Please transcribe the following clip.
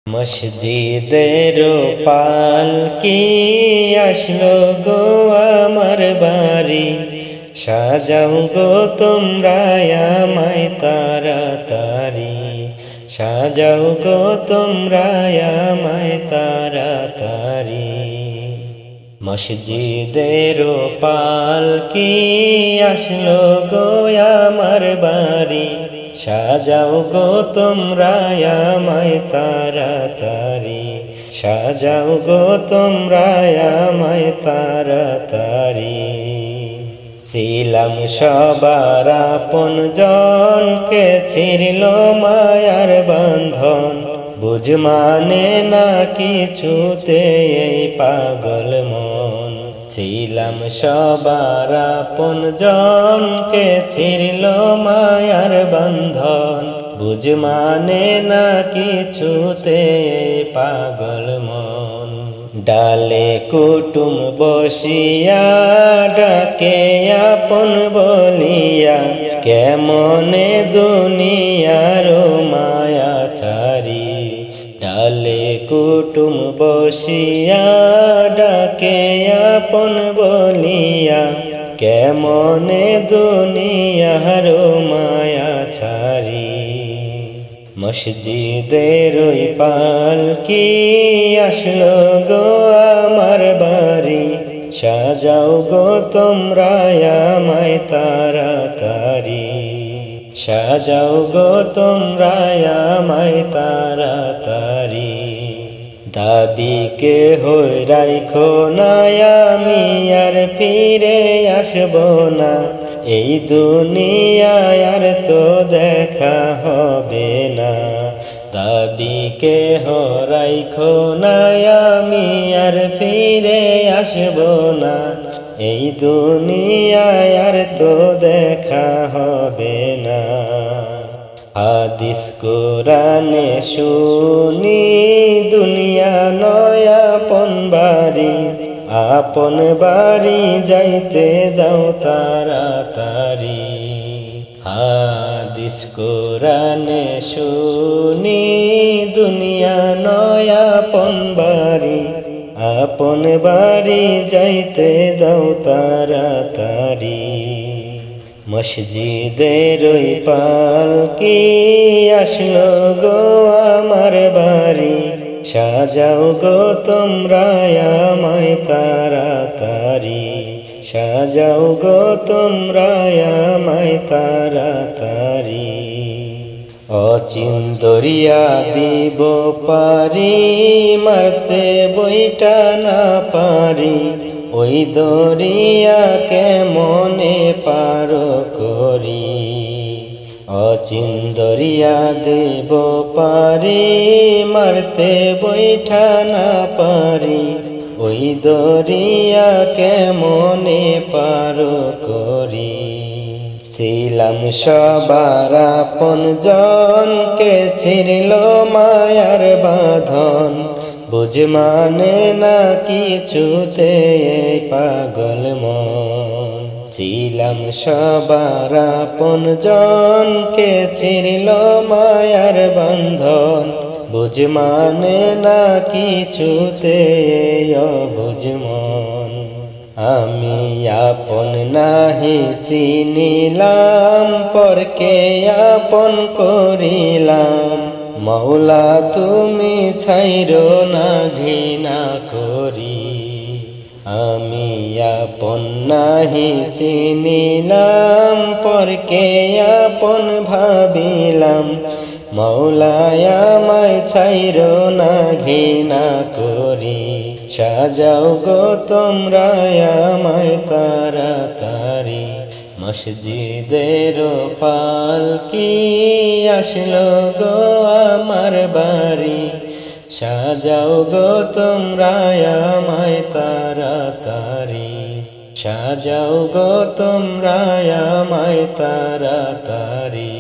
মসজিদের পালকি আসলো গো আমার বাড়ি, সাজাও গো তোমরা আমায় তাড়াতাড়ি, সাজাও গো তোমরা আমায় তাড়াতাড়ি। মসজিদের পালকি আসলো গো আমার বাড়ি, সাজাও গো তোমরা আমায় তাড়াতাড়ি, সাজাও গো তোমরা আমায় তাড়াতাড়ি। ছিলাম সবার আপনজনকে ছিঁড়ল মায়ার বন্ধন, বুঝ মানে না কিছুতে এই পাগল মন। ছিলাম সবার আপনজনকে ছিঁড়ল মায়ার বন্ধন, বুঝ মানে না কিছুতে এই পাগল মন। ডালে কুটুম বসিয়া ডাকে আপন বলিয়া, কেমনে দুনিয়ার মায়া ছাড়ি। ডালে কুটুম বসিয়া ডাকে আপন বলিয়া, কেমনে দুনিয়ার মায়া ছাড়ি। মসজিদের পালকি আসলো গো আমার বাড়ি, সাজাও গো তোমরা আমায় তাড়াতাড়ি, সাজাও গো তোমরা আমায় তাড়াতাড়ি। দাবিকে হই রাইখো না, আমি আর ফিরে আসব না, এই দুনিয়ায় আর তো দেখা হবে না। দাবিকে রাইখো না, আমি আর ফিরে আসব না, এই দুনিয়ায় আর তো দেখা হবে না। হাদিস কোরআনে শুনি দুনিয়া নয় আপন বাড়ি, আপন বাড়ি যাইতে দাও তাড়াতাড়ি। হাদিস কোরআনে শুনি দুনিয়া নয় আপন বাড়ি, আপন বাড়ি যাইতে দাও তাড়াতাড়ি। মসজিদের পালকি আসলো গো আমার বাড়ি, সাজাও গো তোমরা আমায় তাড়াতাড়ি, সাজাও গো তোমরা আমায় তাড়াতাড়ি। অচিন দরিয়া দিব পারি, মারতে বইটা না পারি, ওই দরিয়া কেমনে পার করি। অচিন দরিয়া দেব পারি, মারতে বইঠা না পারি, ওই দরিয়া কেমনে পার করি। ছিলাম সবার আপনজনকে ছিঁড়ল মায়ার বাঁধন, বুঝ মানে না কিছুতে এই পাগল মন। ছিলাম সবার আপনজনকে ছিঁড়ল মায়ার বন্ধন, বুঝ মানে না কিছুতে এই অবুঝ মন। আমি আপন নাহি চিনিলাম, পরকে আপন করিলাম, মৌলা তুমি ছাইরো না ঘৃণা করি। আমি আপন নাহি চিনিলাম, পরকে আপন ভাবিলাম, মৌলা আমায় ছাইরো না ঘৃণা করি। সাজাও গো তোমরা আমায় তাড়াতাড়ি, মসজিদের পালকি আসলো গো আমার বাড়ি, সাজাও গো তোমরা আমায় তাড়াতাড়ি, সাজাও গো তোমরা আমায় তাড়াতাড়ি।